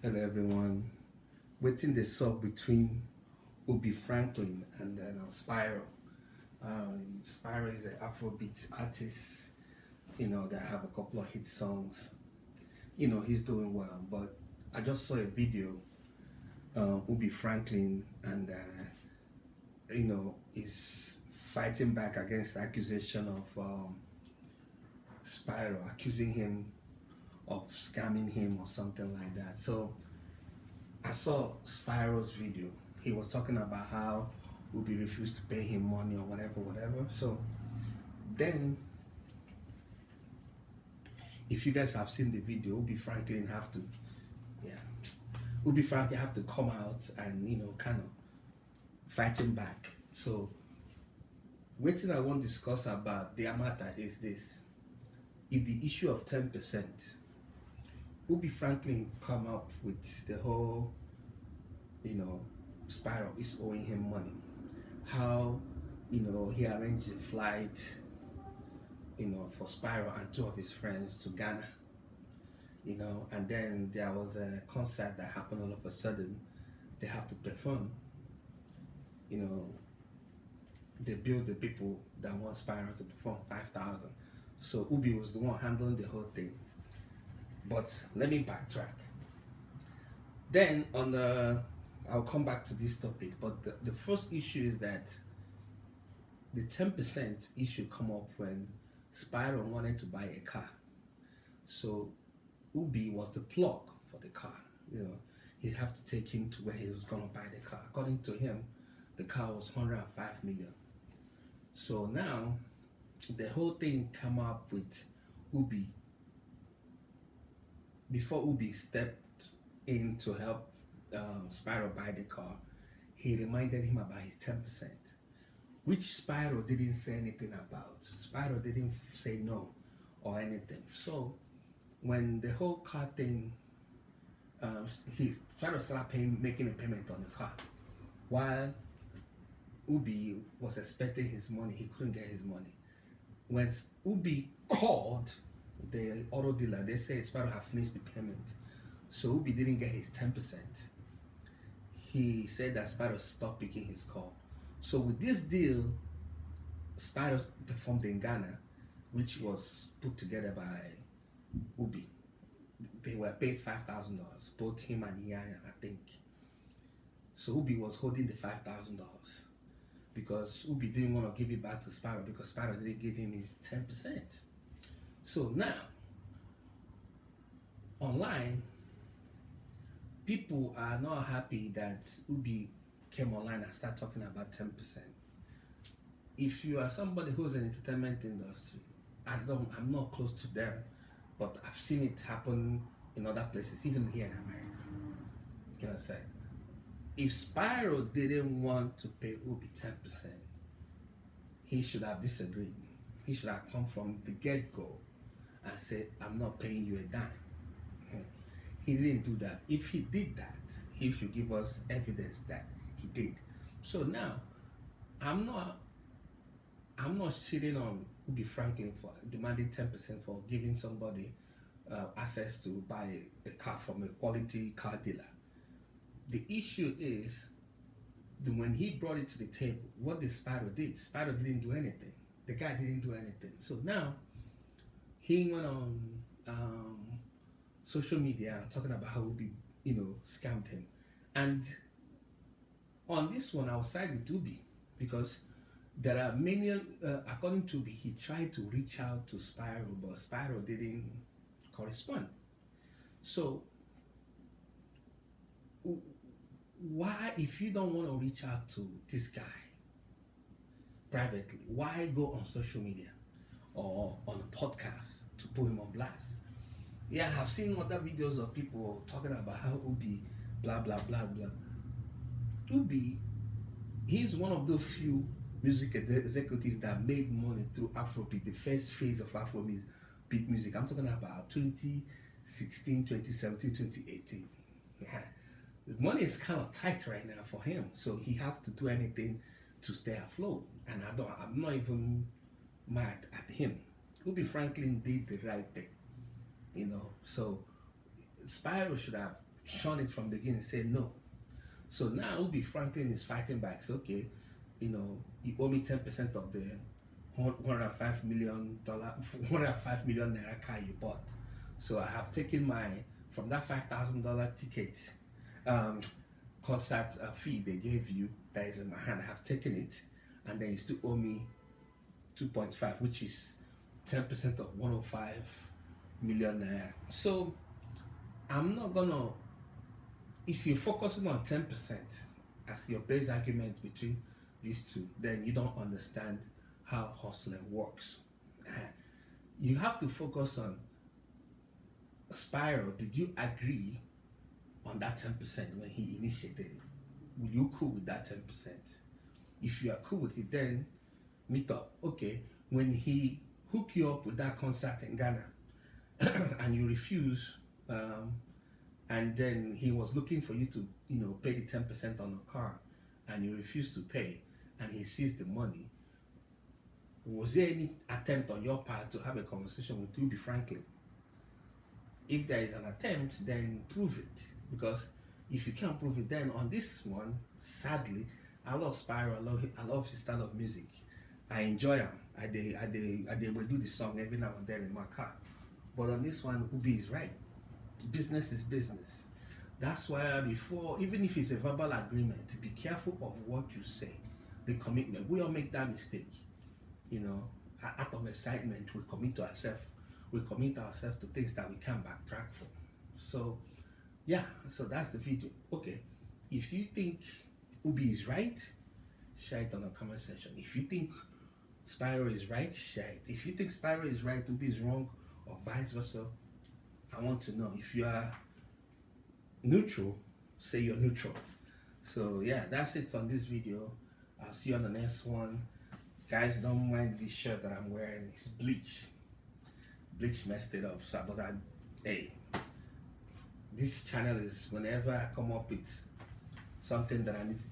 Hello everyone. Waiting the sub between Ubi Franklin and then Spyro. Spyro is an Afrobeat artist, that have a couple of hit songs. He's doing well, but I just saw a video, Ubi Franklin, and is fighting back against the accusation of Spyro, accusing him of scamming him or something like that. So I saw Spyro's video. He was talking about how Ubi refused to pay him money or whatever. So then, if you guys have seen the video, yeah, Ubi Franklin have to come out and kind of fight him back. So, one thing I want to discuss about the matter is this: if the issue of 10%. Ubi Franklin come up with the whole, Spyro is owing him money. How, he arranged a flight, for Spyro and two of his friends to Ghana, and then there was a concert that happened all of a sudden. They have to perform, they billed the people that want Spyro to perform 5,000. So Ubi was the one handling the whole thing. But let me backtrack. Then I'll come back to this topic. But the first issue is that the 10% issue come up when Spyro wanted to buy a car. So Ubi was the plug for the car. He'd have to take him to where he was gonna buy the car. According to him, the car was 105 million. So now the whole thing came up with Ubi. Before Ubi stepped in to help Spyro buy the car, he reminded him about his 10%, which Spyro didn't say anything about. Spyro didn't say no or anything. So when the whole car thing, Spyro started making a payment on the car, while Ubi was expecting his money. He couldn't get his money. When Ubi called the auto dealer, they said Spyro had finished the payment. So Ubi didn't get his 10%. He said that Spyro stopped picking his call. So with this deal, Spyro performed in Ghana, which was put together by Ubi. They were paid $5,000, both him and Ian, I think. So Ubi was holding the $5,000 because Ubi didn't want to give it back to Spyro because Spyro didn't give him his 10%. So now, online, people are not happy that Ubi came online and started talking about 10%. If you are somebody who's in the entertainment industry, I'm not close to them, but I've seen it happen in other places, even here in America. You understand? If Spyro didn't want to pay Ubi 10%, he should have disagreed. He should have come from the get-go and said, I'm not paying you a dime. He didn't do that. If he did that, he should give us evidence that he did. So now, I'm not shitting on Ubi Franklin for demanding 10% for giving somebody access to buy a car from a quality car dealer. The issue is that when he brought it to the table, what did Spyro did? Spyro didn't do anything. The guy didn't do anything. So now, he went on social media talking about how Ubi, scammed him. And on this one, I'll side with Ubi because there are many, according to Ubi, he tried to reach out to Spyro, but Spyro didn't correspond. So, why, if you don't want to reach out to this guy privately, why go on social media or on a podcast to put him on blast? Yeah, I've seen other videos of people talking about how Ubi, blah, blah, blah, blah. Ubi, he's one of those few music executives that made money through Afrobeat, the first phase of Afrobeat music. I'm talking about 2016, 2017, 2018. Yeah. The money is kind of tight right now for him, so he have to do anything to stay afloat. And I'm not even mad at him. Ubi Franklin did the right thing, So Spyro should have shun it from the beginning, say no. So now Ubi Franklin is fighting back. Say, okay, you owe me 10% of the $105 million naira car you bought. So I have taken from that $5,000 ticket concert fee they gave you that is in my hand. I have taken it, and then you still owe me 2.5, which is 10% of 105 million naira. So I'm not gonna. If you're focusing on 10% as your base argument between these two, then you don't understand how hustling works. You have to focus on Spyro. Did you agree on that 10% when he initiated it? Will you cool with that 10%? If you are cool with it, then meet up. Okay, when he hook you up with that concert in Ghana and you refuse, and then he was looking for you to pay the 10% on the car, and you refuse to pay, and he sees the money, was there any attempt on your part to have a conversation with Ubi Franklin? If there is an attempt, then prove it. Because if you can't prove it, then on this one, sadly, I love Spyro. I love his style of music. I enjoy him. I will do the song every now and then in my car. But on this one, Ubi is right. Business is business. That's why before, even if it's a verbal agreement, be careful of what you say. The commitment. We all make that mistake. Out of excitement, we commit ourselves to things that we can't backtrack from. So yeah, so that's the video. Okay, if you think Ubi is right, share it on the comment section. If you think Spyro is right, share it. If you think Spyro is right, Ubi is wrong, or vice versa, I want to know. If you are neutral, say you're neutral. So yeah, that's it on this video. I'll see you on the next one. Guys, don't mind this shirt that I'm wearing. It's bleach. Bleach messed it up. So, but hey, this channel is whenever I come up with something that I need to